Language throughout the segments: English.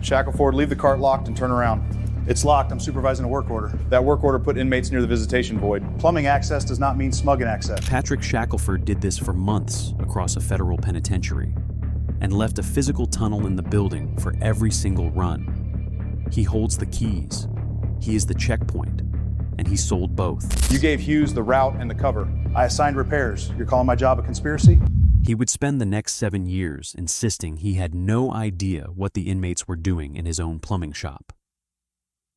Shackelford, leave the cart locked and turn around. It's locked. I'm supervising a work order. That work order put inmates near the visitation void. Plumbing access does not mean smuggling access. Patrick Shackelford did this for months across a federal penitentiary and left a physical tunnel in the building for every single run. He holds the keys. He is the checkpoint, and he sold both. You gave Hughes the route and the cover. I assigned repairs. You're calling my job a conspiracy? He would spend the next 7 years insisting he had no idea what the inmates were doing in his own plumbing shop.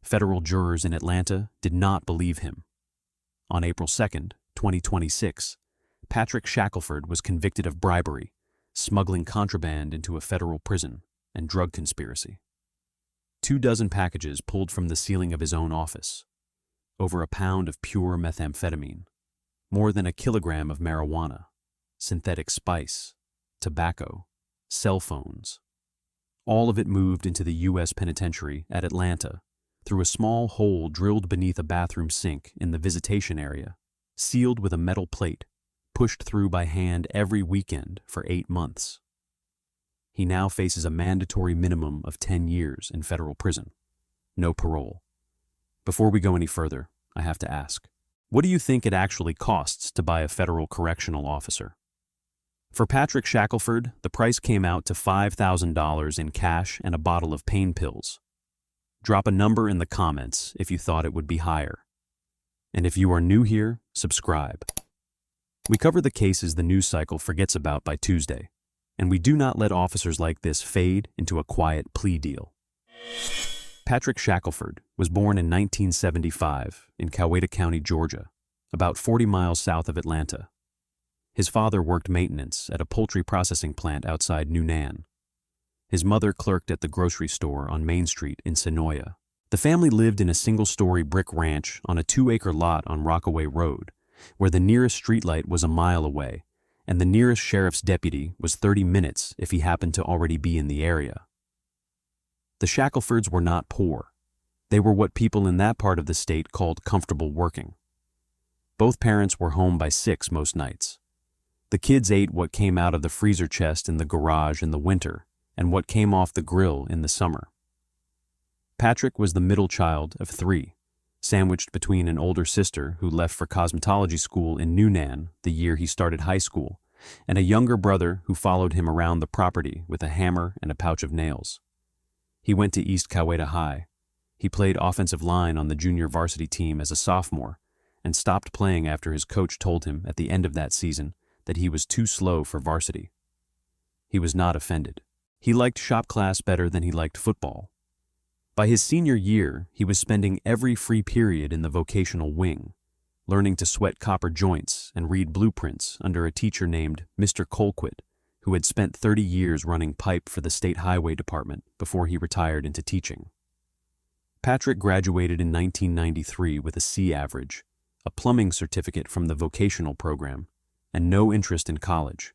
Federal jurors in Atlanta did not believe him. On April 2nd, 2026, Patrick Shackelford was convicted of bribery, smuggling contraband into a federal prison, and drug conspiracy. 24 packages pulled from the ceiling of his own office, over a pound of pure methamphetamine, more than 1 kilogram of marijuana, synthetic spice, tobacco, cell phones. All of it moved into the U.S. Penitentiary at Atlanta through a small hole drilled beneath a bathroom sink in the Visitation area, sealed with a metal plate, pushed through by hand every weekend for 8 months. He now faces a mandatory minimum of 10 years in federal prison. No parole. Before we go any further, I have to ask, what do you think it actually costs to buy a federal correctional officer? For Patrick Shackelford, the price came out to $5,000 in cash and a bottle of pain pills. Drop a number in the comments if you thought it would be higher. And if you are new here, subscribe. We cover the cases the news cycle forgets about by Tuesday, and we do not let officers like this fade into a quiet plea deal. Patrick Shackelford was born in 1975 in Coweta County, Georgia, about 40 miles south of Atlanta. His father worked maintenance at a poultry processing plant outside Newnan. His mother clerked at the grocery store on Main Street in Senoia. The family lived in a single-story brick ranch on a 2-acre lot on Rockaway Road, where the nearest streetlight was a mile away, and the nearest sheriff's deputy was 30 minutes if he happened to already be in the area. The Shackelfords were not poor. They were what people in that part of the state called comfortable working. Both parents were home by 6 most nights. The kids ate what came out of the freezer chest in the garage in the winter and what came off the grill in the summer. Patrick was the middle child of 3, sandwiched between an older sister who left for cosmetology school in Newnan the year he started high school, and a younger brother who followed him around the property with a hammer and a pouch of nails. He went to East Coweta High. He played offensive line on the junior varsity team as a sophomore and stopped playing after his coach told him at the end of that season that he was too slow for varsity. He was not offended. He liked shop class better than he liked football. By his senior year, he was spending every free period in the vocational wing, learning to sweat copper joints and read blueprints under a teacher named Mr. Colquitt, who had spent 30 years running pipe for the state highway department before he retired into teaching. Patrick graduated in 1993 with a C average, a plumbing certificate from the vocational program, and no interest in college.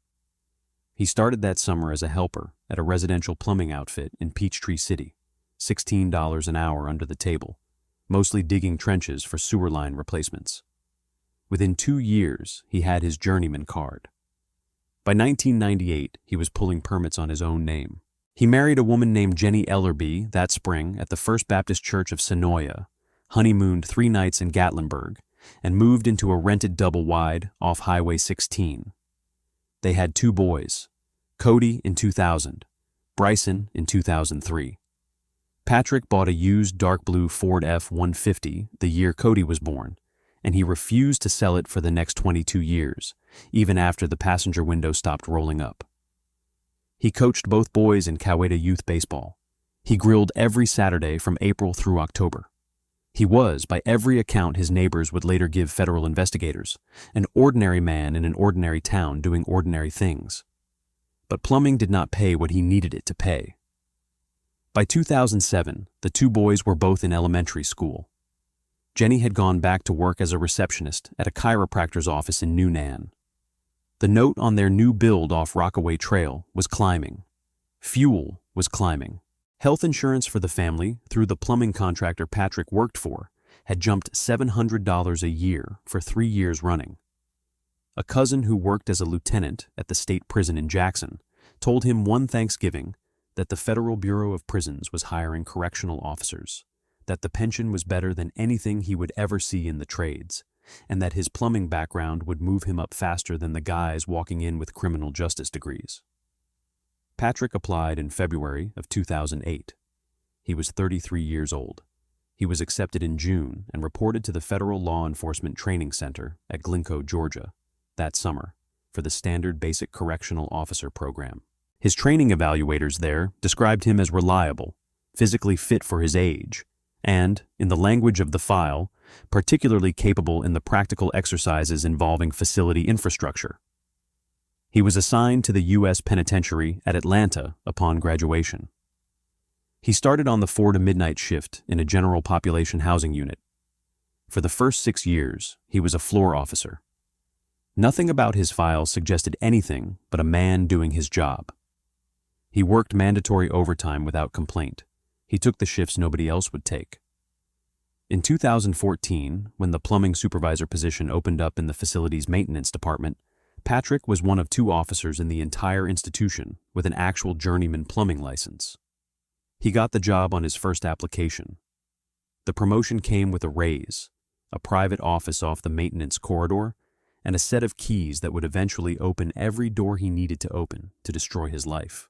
He started that summer as a helper at a residential plumbing outfit in Peachtree City, $16 an hour under the table, mostly digging trenches for sewer line replacements. Within 2 years, he had his journeyman card. By 1998, he was pulling permits on his own name. He married a woman named Jenny Ellerby that spring at the First Baptist Church of Senoia, honeymooned 3 nights in Gatlinburg, and moved into a rented double-wide off Highway 16. They had 2 boys, Cody in 2000, Bryson in 2003. Patrick bought a used dark blue Ford F-150 the year Cody was born, and he refused to sell it for the next 22 years, even after the passenger window stopped rolling up. He coached both boys in Coweta youth baseball. He grilled every Saturday from April through October. He was, by every account his neighbors would later give federal investigators, an ordinary man in an ordinary town doing ordinary things. But plumbing did not pay what he needed it to pay. By 2007, the 2 boys were both in elementary school. Jenny had gone back to work as a receptionist at a chiropractor's office in Newnan. The note on their new build off Rockaway Trail was climbing. Fuel was climbing. Health insurance for the family, through the plumbing contractor Patrick worked for, had jumped $700 a year for 3 years running. A cousin who worked as a lieutenant at the state prison in Jackson told him one Thanksgiving that the Federal Bureau of Prisons was hiring correctional officers, that the pension was better than anything he would ever see in the trades, and that his plumbing background would move him up faster than the guys walking in with criminal justice degrees. Patrick applied in February of 2008. He was 33 years old. He was accepted in June and reported to the Federal Law Enforcement Training Center at Glencoe, Georgia, that summer for the Standard Basic Correctional Officer Program. His training evaluators there described him as reliable, physically fit for his age, and, in the language of the file, particularly capable in the practical exercises involving facility infrastructure. He was assigned to the U.S. Penitentiary at Atlanta upon graduation. He started on the 4 to midnight shift in a general population housing unit. For the first 6 years, he was a floor officer. Nothing about his file suggested anything but a man doing his job. He worked mandatory overtime without complaint. He took the shifts nobody else would take. In 2014, when the plumbing supervisor position opened up in the facility's maintenance department, Patrick was one of 2 officers in the entire institution with an actual journeyman plumbing license. He got the job on his first application. The promotion came with a raise, a private office off the maintenance corridor, and a set of keys that would eventually open every door he needed to open to destroy his life.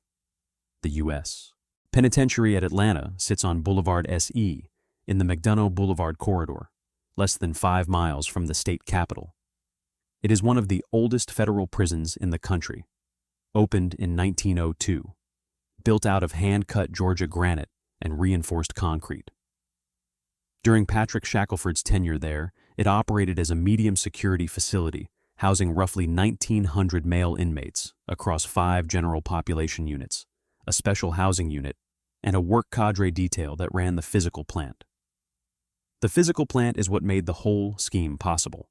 The U.S. Penitentiary at Atlanta sits on Boulevard SE in the McDonough Boulevard corridor, less than 5 miles from the state capitol. It is one of the oldest federal prisons in the country, opened in 1902. Built out of hand-cut Georgia granite and reinforced concrete. During Patrick Shackelford's tenure there, it operated as a medium-security facility housing roughly 1,900 male inmates across 5 general population units, a special housing unit, and a work cadre detail that ran the physical plant. The physical plant is what made the whole scheme possible.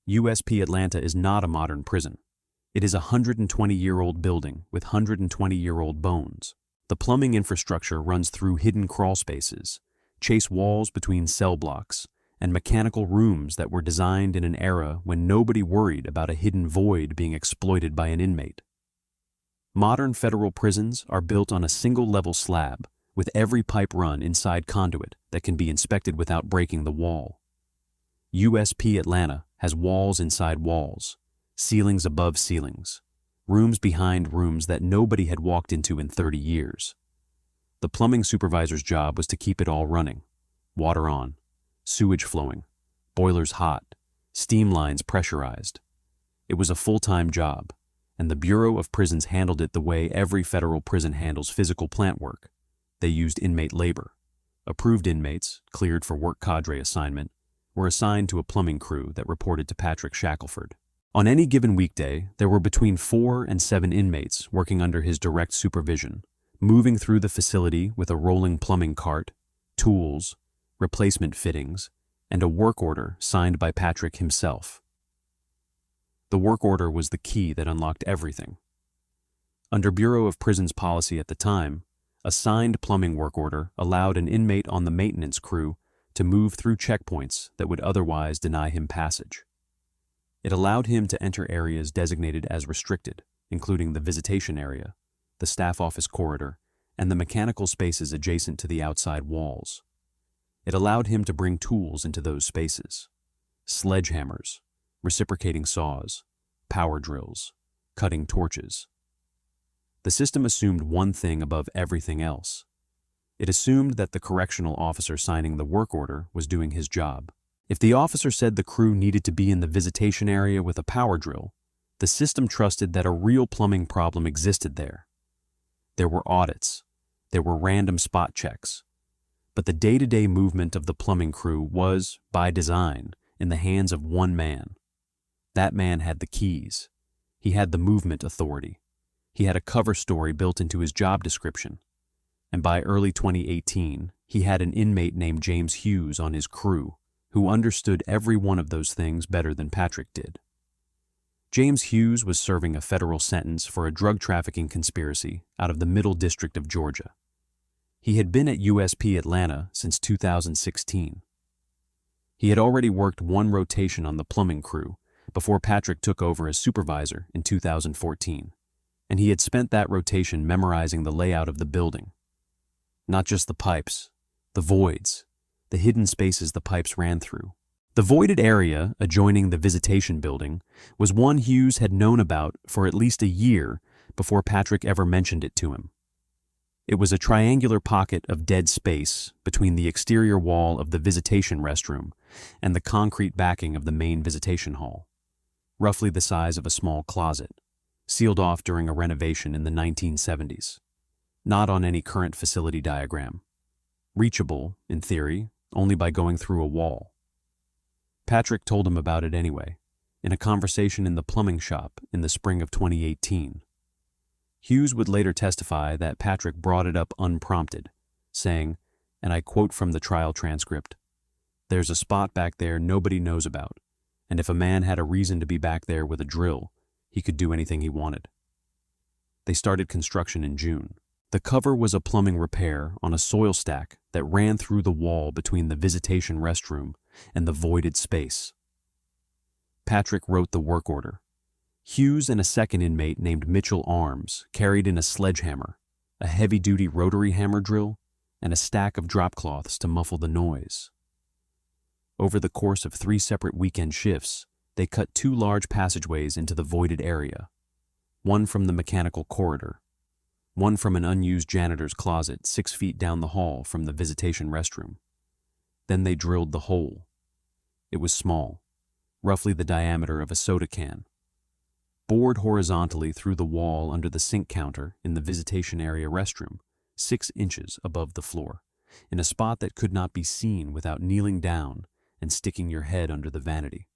USP Atlanta is not a modern prison. It is a 120-year-old building with 120-year-old bones. The plumbing infrastructure runs through hidden crawl spaces, chase walls between cell blocks, and mechanical rooms that were designed in an era when nobody worried about a hidden void being exploited by an inmate. Modern federal prisons are built on a single-level slab with every pipe run inside conduit that can be inspected without breaking the wall. USP Atlanta has walls inside walls, ceilings above ceilings, rooms behind rooms that nobody had walked into in 30 years. The plumbing supervisor's job was to keep it all running, water on, sewage flowing, boilers hot, steam lines pressurized. It was a full-time job, and the Bureau of Prisons handled it the way every federal prison handles physical plant work. They used inmate labor. Approved inmates, cleared for work cadre assignment, were assigned to a plumbing crew that reported to Patrick Shackelford. On any given weekday, there were between 4 and 7 inmates working under his direct supervision, moving through the facility with a rolling plumbing cart, tools, replacement fittings, and a work order signed by Patrick himself. The work order was the key that unlocked everything. Under Bureau of Prisons policy at the time, a signed plumbing work order allowed an inmate on the maintenance crew to move through checkpoints that would otherwise deny him passage. It allowed him to enter areas designated as restricted, including the visitation area, the staff office corridor, and the mechanical spaces adjacent to the outside walls. It allowed him to bring tools into those spaces: sledgehammers, reciprocating saws, power drills, cutting torches. The system assumed one thing above everything else. It assumed that the correctional officer signing the work order was doing his job. If the officer said the crew needed to be in the visitation area with a power drill, the system trusted that a real plumbing problem existed there. There were audits. There were random spot checks. But the day-to-day movement of the plumbing crew was, by design, in the hands of one man. That man had the keys. He had the movement authority. He had a cover story built into his job description. And by early 2018, he had an inmate named James Hughes on his crew who understood every one of those things better than Patrick did. James Hughes was serving a federal sentence for a drug trafficking conspiracy out of the Middle District of Georgia. He had been at USP Atlanta since 2016. He had already worked one rotation on the plumbing crew before Patrick took over as supervisor in 2014. and he had spent that rotation memorizing the layout of the building. Not just the pipes, the voids, the hidden spaces the pipes ran through. The voided area adjoining the Visitation building was one Hughes had known about for at least a year before Patrick ever mentioned it to him. It was a triangular pocket of dead space between the exterior wall of the Visitation restroom and the concrete backing of the main Visitation hall, roughly the size of a small closet, sealed off during a renovation in the 1970s. Not on any current facility diagram. Reachable, in theory, only by going through a wall. Patrick told him about it anyway, in a conversation in the plumbing shop in the spring of 2018. Hughes would later testify that Patrick brought it up unprompted, saying, and I quote from the trial transcript, "There's a spot back there nobody knows about, and if a man had a reason to be back there with a drill, he could do anything he wanted." They started construction in June. The cover was a plumbing repair on a soil stack that ran through the wall between the Visitation restroom and the voided space. Patrick wrote the work order. Hughes and a second inmate named Mitchell Arms carried in a sledgehammer, a heavy-duty rotary hammer drill, and a stack of drop cloths to muffle the noise. Over the course of 3 separate weekend shifts, they cut 2 large passageways into the voided area, one from the mechanical corridor, one from an unused janitor's closet 6 feet down the hall from the Visitation restroom. Then they drilled the hole. It was small, roughly the diameter of a soda can, bored horizontally through the wall under the sink counter in the Visitation area restroom, 6 inches above the floor, in a spot that could not be seen without kneeling down and sticking your head under the vanity.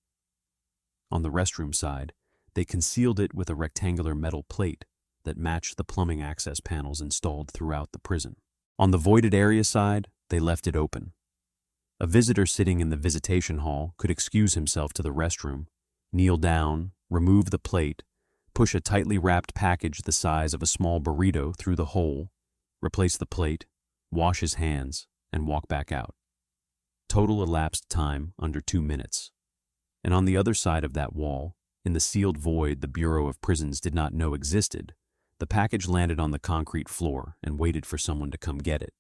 On the restroom side, they concealed it with a rectangular metal plate that matched the plumbing access panels installed throughout the prison. On the voided area side, they left it open. A visitor sitting in the Visitation hall could excuse himself to the restroom, kneel down, remove the plate, push a tightly wrapped package the size of a small burrito through the hole, replace the plate, wash his hands, and walk back out. Total elapsed time under 2 minutes. And on the other side of that wall, in the sealed void the Bureau of Prisons did not know existed, the package landed on the concrete floor and waited for someone to come get it.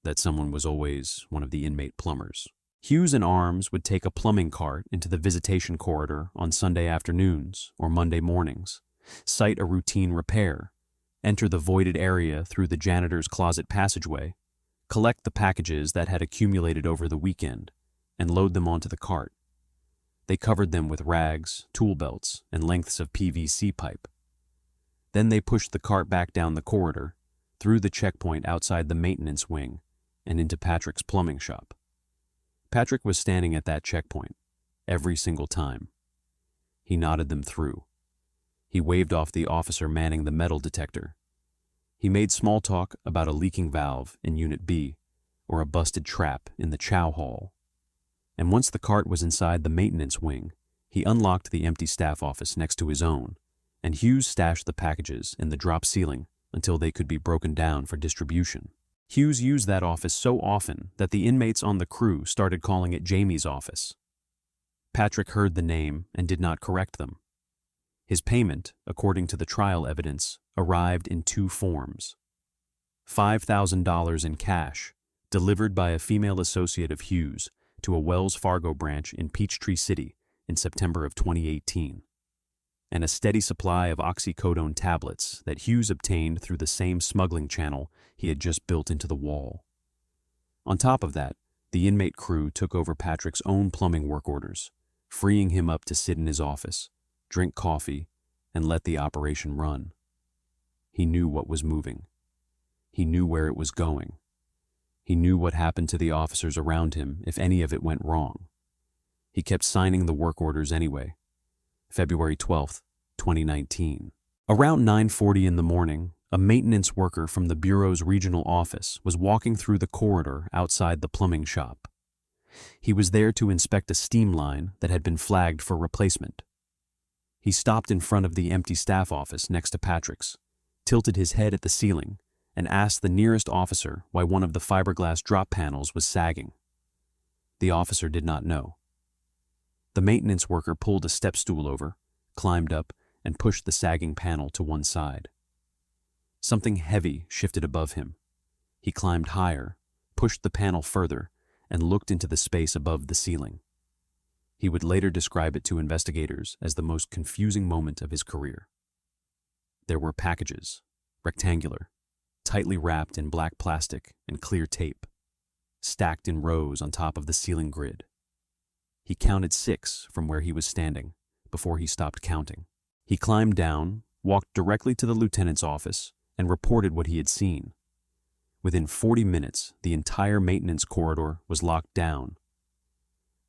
That someone was always one of the inmate plumbers. Hughes and Arms would take a plumbing cart into the Visitation corridor on Sunday afternoons or Monday mornings, site a routine repair, enter the voided area through the janitor's closet passageway, collect the packages that had accumulated over the weekend, and load them onto the cart. They covered them with rags, tool belts, and lengths of PVC pipe. Then they pushed the cart back down the corridor, through the checkpoint outside the maintenance wing, and into Patrick's plumbing shop. Patrick was standing at that checkpoint, every single time. He nodded them through. He waved off the officer manning the metal detector. He made small talk about a leaking valve in Unit B, or a busted trap in the chow hall. And once the cart was inside the maintenance wing, he unlocked the empty staff office next to his own, and Hughes stashed the packages in the drop ceiling until they could be broken down for distribution. Hughes used that office so often that the inmates on the crew started calling it Jamie's office. Patrick heard the name and did not correct them. His payment, according to the trial evidence, arrived in 2 forms. $5,000 in cash, delivered by a female associate of Hughes to a Wells Fargo branch in Peachtree City in September of 2018, and a steady supply of oxycodone tablets that Hughes obtained through the same smuggling channel he had just built into the wall. On top of that, the inmate crew took over Patrick's own plumbing work orders, freeing him up to sit in his office, drink coffee, and let the operation run. He knew what was moving. He knew where it was going. He knew what happened to the officers around him if any of it went wrong. He kept signing the work orders anyway. February 12, 2019. Around 9:40 in the morning, a maintenance worker from the Bureau's regional office was walking through the corridor outside the plumbing shop. He was there to inspect a steam line that had been flagged for replacement. He stopped in front of the empty staff office next to Patrick's, tilted his head at the ceiling, and asked the nearest officer why one of the fiberglass drop panels was sagging. The officer did not know. The maintenance worker pulled a step stool over, climbed up, and pushed the sagging panel to one side. Something heavy shifted above him. He climbed higher, pushed the panel further, and looked into the space above the ceiling. He would later describe it to investigators as the most confusing moment of his career. There were packages, rectangular, tightly wrapped in black plastic and clear tape, stacked in rows on top of the ceiling grid. He counted 6 from where he was standing before he stopped counting. He climbed down, walked directly to the lieutenant's office, and reported what he had seen. Within 40 minutes, the entire maintenance corridor was locked down.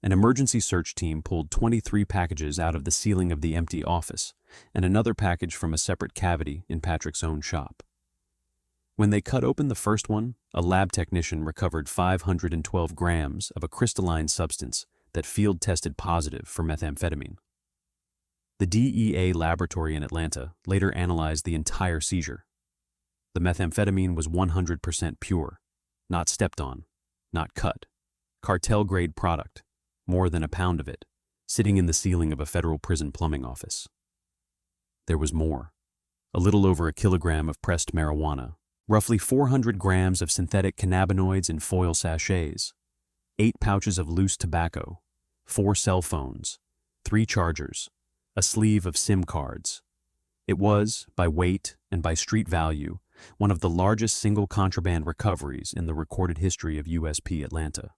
An emergency search team pulled 23 packages out of the ceiling of the empty office and another package from a separate cavity in Patrick's own shop. When they cut open the first one, a lab technician recovered 512 grams of a crystalline substance that field tested positive for methamphetamine. The DEA laboratory in Atlanta later analyzed the entire seizure. The methamphetamine was 100% pure, not stepped on, not cut, cartel-grade product, more than a pound of it, sitting in the ceiling of a federal prison plumbing office. There was more. A little over a kilogram of pressed marijuana, roughly 400 grams of synthetic cannabinoids in foil sachets, 8 pouches of loose tobacco, 4 cell phones, 3 chargers, a sleeve of SIM cards. It was, by weight and by street value, one of the largest single contraband recoveries in the recorded history of USP Atlanta.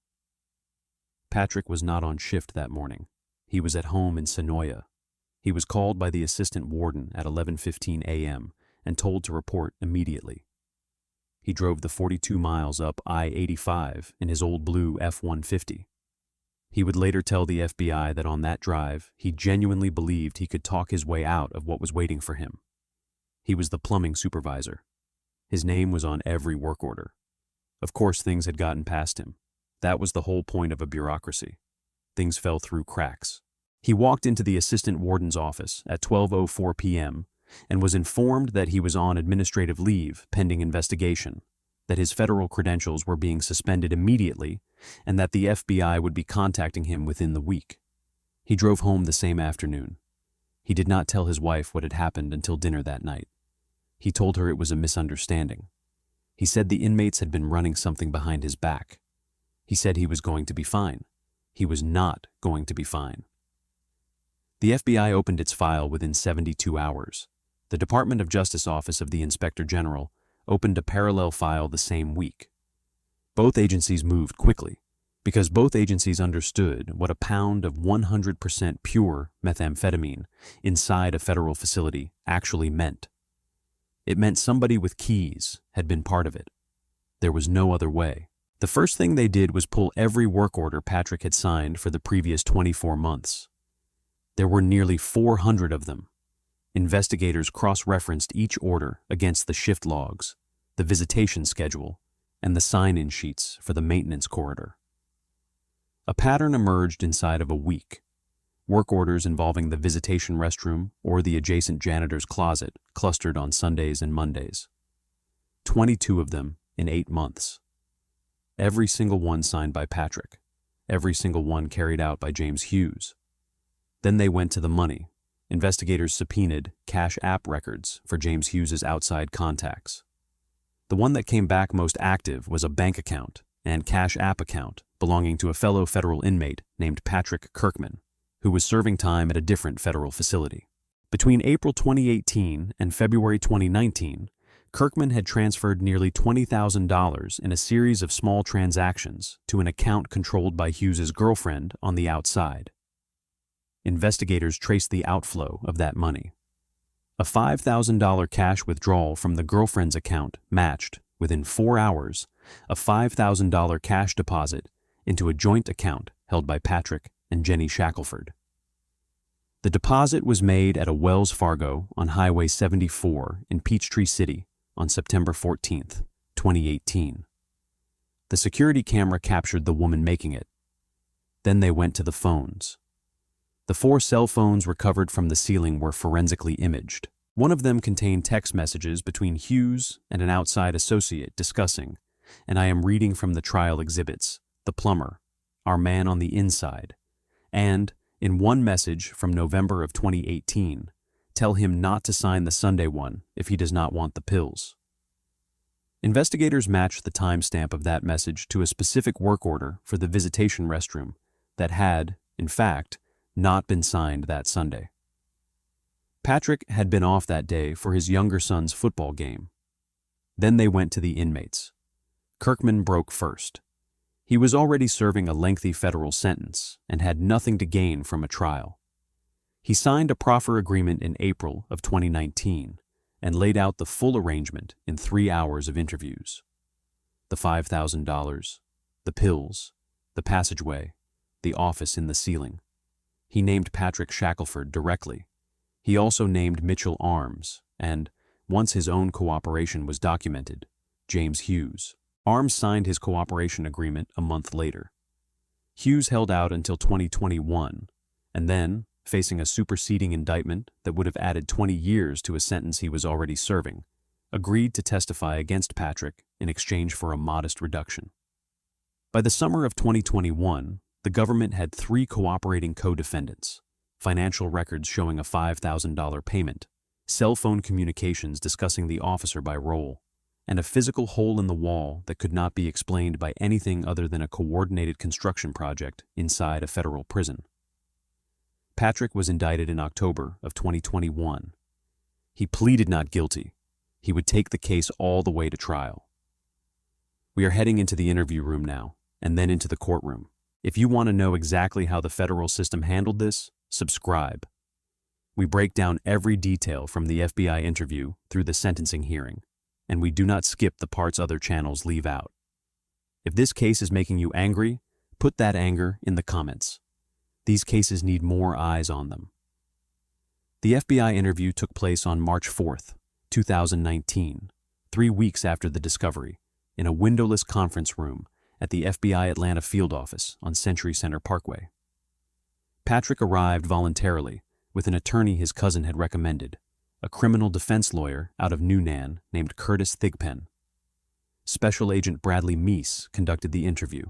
Patrick was not on shift that morning. He was at home in Sonoya. He was called by the assistant warden at 11:15 a.m. and told to report immediately. He drove the 42 miles up I-85 in his old blue F-150. He would later tell the FBI that on that drive, he genuinely believed he could talk his way out of what was waiting for him. He was the plumbing supervisor. His name was on every work order. Of course, things had gotten past him. That was the whole point of a bureaucracy. Things fell through cracks. He walked into the assistant warden's office at 12:04 p.m. and was informed that he was on administrative leave pending investigation, that his federal credentials were being suspended immediately, and that the FBI would be contacting him within the week. He drove home the same afternoon. He did not tell his wife what had happened until dinner that night. He told her it was a misunderstanding. He said the inmates had been running something behind his back. He said he was going to be fine. He was not going to be fine. The FBI opened its file within 72 hours. The Department of Justice Office of the Inspector General opened a parallel file the same week. Both agencies moved quickly because both agencies understood what a pound of 100% pure methamphetamine inside a federal facility actually meant. It meant somebody with keys had been part of it. There was no other way. The first thing they did was pull every work order Patrick had signed for the previous 24 months. There were nearly 400 of them. Investigators cross-referenced each order against the shift logs, the visitation schedule, and the sign-in sheets for the maintenance corridor. A pattern emerged inside of a week. Work orders involving the visitation restroom or the adjacent janitor's closet clustered on Sundays and Mondays. 22 of them in 8 months. Every single one signed by Patrick. Every single one carried out by James Hughes. Then they went to the money. Investigators subpoenaed Cash App records for James Hughes's outside contacts. The one that came back most active was a bank account and Cash App account belonging to a fellow federal inmate named Patrick Kirkman, who was serving time at a different federal facility. Between April 2018 and February 2019, Kirkman had transferred nearly $20,000 in a series of small transactions to an account controlled by Hughes's girlfriend on the outside. Investigators traced the outflow of that money. A $5,000 cash withdrawal from the girlfriend's account matched, within 4 hours, a $5,000 cash deposit into a joint account held by Patrick and Jenny Shackelford. The deposit was made at a Wells Fargo on Highway 74 in Peachtree City on September 14, 2018. The security camera captured the woman making it. Then they went to the phones. The 4 cell phones recovered from the ceiling were forensically imaged. One of them contained text messages between Hughes and an outside associate discussing, and I am reading from the trial exhibits, the plumber, our man on the inside, and, in one message from November of 2018, tell him not to sign the Sunday one if he does not want the pills. Investigators matched the timestamp of that message to a specific work order for the Visitation restroom that had, in fact, not been signed that Sunday. Patrick had been off that day for his younger son's football game. Then they went to the inmates. Kirkman broke first. He was already serving a lengthy federal sentence and had nothing to gain from a trial. He signed a proffer agreement in April of 2019 and laid out the full arrangement in 3 hours of interviews. The $5,000, the pills, the passageway, the office in the ceiling. He named Patrick Shackelford directly. He also named Mitchell Arms and, once his own cooperation was documented, James Hughes. Arms signed his cooperation agreement a month later. Hughes held out until 2021, and then, facing a superseding indictment that would have added 20 years to a sentence he was already serving, agreed to testify against Patrick in exchange for a modest reduction. By the summer of 2021, the government had 3 cooperating co-defendants, financial records showing a $5,000 payment, cell phone communications discussing the officer by role, and a physical hole in the wall that could not be explained by anything other than a coordinated construction project inside a federal prison. Patrick was indicted in October of 2021. He pleaded not guilty. He would take the case all the way to trial. We are heading into the interview room now, and then into the courtroom. If you want to know exactly how the federal system handled this, subscribe. We break down every detail from the FBI interview through the sentencing hearing, and we do not skip the parts other channels leave out. If this case is making you angry, put that anger in the comments. These cases need more eyes on them. The FBI interview took place on March 4th, 2019, 3 weeks after the discovery, in a windowless conference room at the FBI Atlanta field office on Century Center Parkway. Patrick arrived voluntarily with an attorney his cousin had recommended, a criminal defense lawyer out of Newnan named Curtis Thigpen. Special Agent Bradley Meese conducted the interview.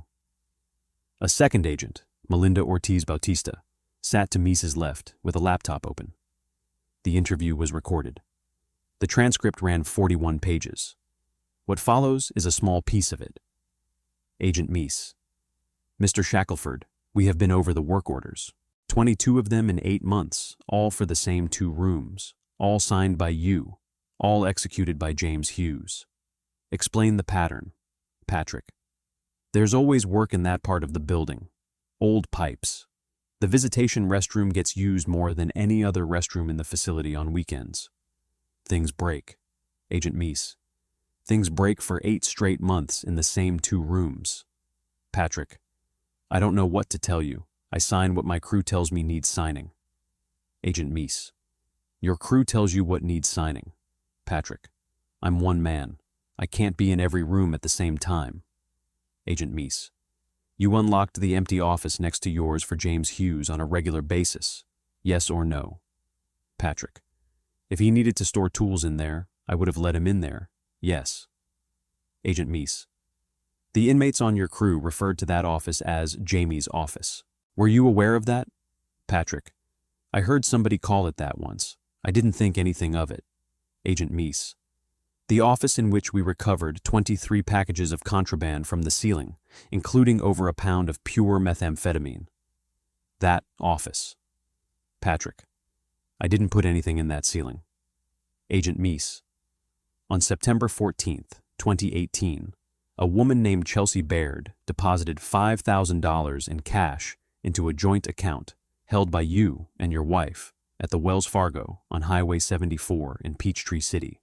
A second agent, Melinda Ortiz Bautista, sat to Meese's left with a laptop open. The interview was recorded. The transcript ran 41 pages. What follows is a small piece of it. Agent Meese: Mr. Shackelford, we have been over the work orders. 22 of them in 8 months, all for the same 2 rooms, all signed by you, all executed by James Hughes. Explain the pattern. Patrick: There's always work in that part of the building. Old pipes. The Visitation restroom gets used more than any other restroom in the facility on weekends. Things break. Agent Meese: Things break for 8 straight months in the same 2 rooms. Patrick: I don't know what to tell you. I sign what my crew tells me needs signing. Agent Meese: Your crew tells you what needs signing. Patrick: I'm one man. I can't be in every room at the same time. Agent Meese: You unlocked the empty office next to yours for James Hughes on a regular basis. Yes or no? Patrick: If he needed to store tools in there, I would have let him in there. Yes. Agent Meese: The inmates on your crew referred to that office as Jamie's office. Were you aware of that? Patrick: I heard somebody call it that once. I didn't think anything of it. Agent Meese: The office in which we recovered 23 packages of contraband from the ceiling, including over a pound of pure methamphetamine. That office. Patrick: I didn't put anything in that ceiling. Agent Meese: On September 14th, 2018, a woman named Chelsea Baird deposited $5,000 in cash into a joint account held by you and your wife at the Wells Fargo on Highway 74 in Peachtree City.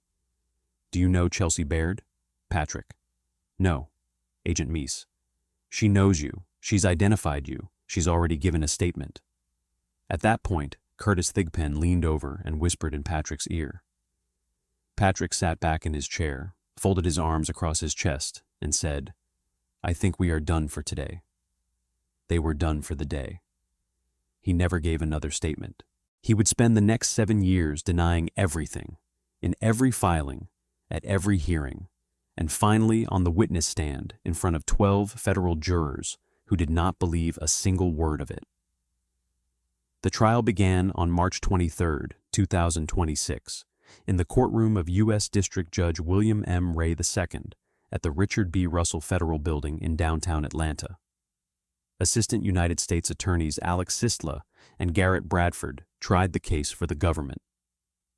Do you know Chelsea Baird? Patrick: No. Agent Meese: She knows you. She's identified you. She's already given a statement. At that point, Curtis Thigpen leaned over and whispered in Patrick's ear. Patrick sat back in his chair, folded his arms across his chest, and said, I think we are done for today. They were done for the day. He never gave another statement. He would spend the next 7 years denying everything, in every filing, at every hearing, and finally on the witness stand in front of 12 federal jurors who did not believe a single word of it. The trial began on March 23, 2026, in the courtroom of U.S. District Judge William M. Ray II at the Richard B. Russell Federal Building in downtown Atlanta. Assistant United States Attorneys Alex Sistla and Garrett Bradford tried the case for the government.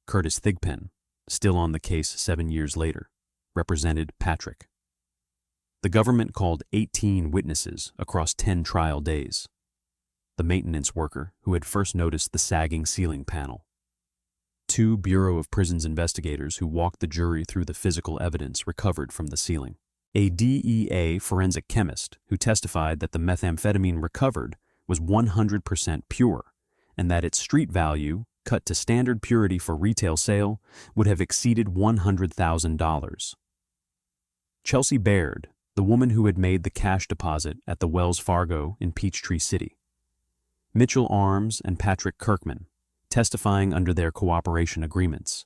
Curtis Thigpen, still on the case 7 years later, represented Patrick. The government called 18 witnesses across 10 trial days. The maintenance worker who had first noticed the sagging ceiling panel. 2 Bureau of Prisons investigators who walked the jury through the physical evidence recovered from the ceiling. A DEA forensic chemist who testified that the methamphetamine recovered was 100% pure and that its street value, cut to standard purity for retail sale, would have exceeded $100,000. Chelsea Baird, the woman who had made the cash deposit at the Wells Fargo in Peachtree City. Mitchell Arms and Patrick Kirkman, testifying under their cooperation agreements.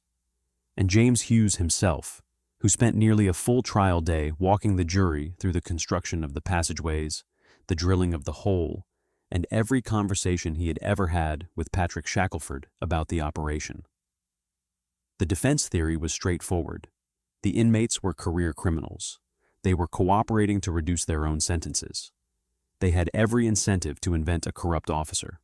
And James Hughes himself, who spent nearly a full trial day walking the jury through the construction of the passageways, the drilling of the hole, and every conversation he had ever had with Patrick Shackelford about the operation. The defense theory was straightforward. The inmates were career criminals. They were cooperating to reduce their own sentences. They had every incentive to invent a corrupt officer.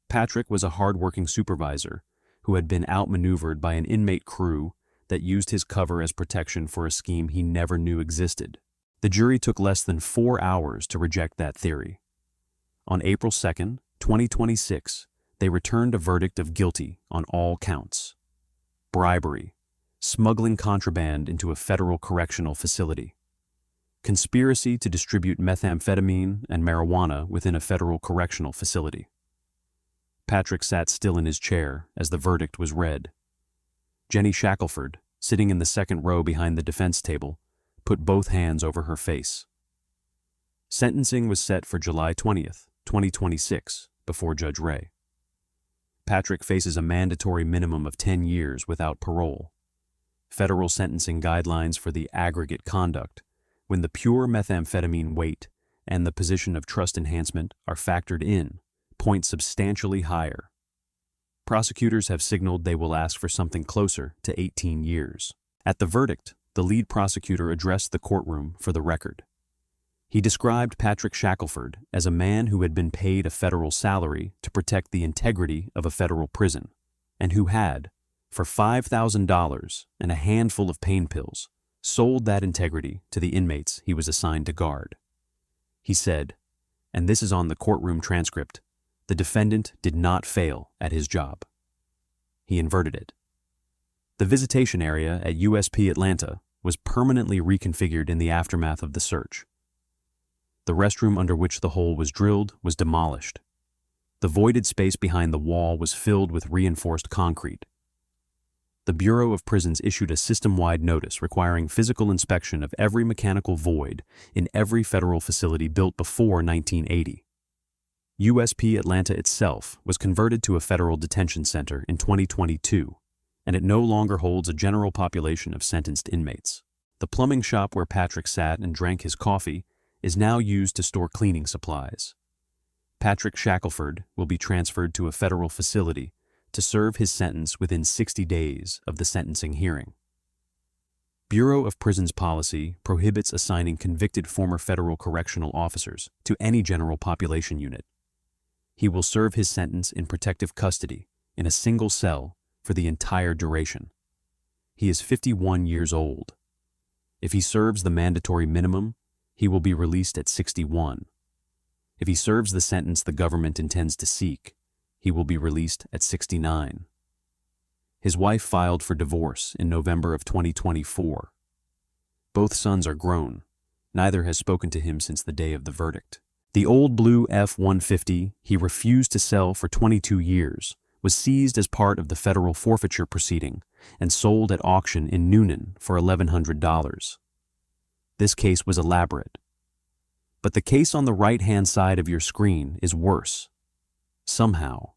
Patrick was a hard-working supervisor who had been outmaneuvered by an inmate crew that used his cover as protection for a scheme he never knew existed. The jury took less than 4 hours to reject that theory. On April 2, 2026, they returned a verdict of guilty on all counts. Bribery, smuggling contraband into a federal correctional facility, conspiracy to distribute methamphetamine and marijuana within a federal correctional facility. Patrick sat still in his chair as the verdict was read. Jenny Shackelford, sitting in the second row behind the defense table, put both hands over her face. Sentencing was set for July 20th, 2026, before Judge Ray. Patrick faces a mandatory minimum of 10 years without parole. Federal sentencing guidelines for the aggregate conduct, when the pure methamphetamine weight and the position of trust enhancement are factored in, point substantially higher. Prosecutors have signaled they will ask for something closer to 18 years. At the verdict, the lead prosecutor addressed the courtroom for the record. He described Patrick Shackelford as a man who had been paid a federal salary to protect the integrity of a federal prison, and who had, for $5,000 and a handful of pain pills, sold that integrity to the inmates he was assigned to guard. He said, and this is on the courtroom transcript, the defendant did not fail at his job. He inverted it. The visitation area at USP Atlanta was permanently reconfigured in the aftermath of the search. The restroom under which the hole was drilled was demolished. The voided space behind the wall was filled with reinforced concrete. The Bureau of Prisons issued a system-wide notice requiring physical inspection of every mechanical void in every federal facility built before 1980. USP Atlanta itself was converted to a federal detention center in 2022, and it no longer holds a general population of sentenced inmates. The plumbing shop where Patrick sat and drank his coffee is now used to store cleaning supplies. Patrick Shackelford will be transferred to a federal facility to serve his sentence within 60 days of the sentencing hearing. Bureau of Prisons policy prohibits assigning convicted former federal correctional officers to any general population unit. He will serve his sentence in protective custody in a single cell for the entire duration. He is 51 years old. If he serves the mandatory minimum, he will be released at 61. If he serves the sentence the government intends to seek, he will be released at 69. His wife filed for divorce in November of 2024. Both sons are grown. Neither has spoken to him since the day of the verdict. The old blue F-150 he refused to sell for 22 years was seized as part of the federal forfeiture proceeding and sold at auction in Noonan for $1,100. This case was elaborate. But the case on the right-hand side of your screen is worse. Somehow,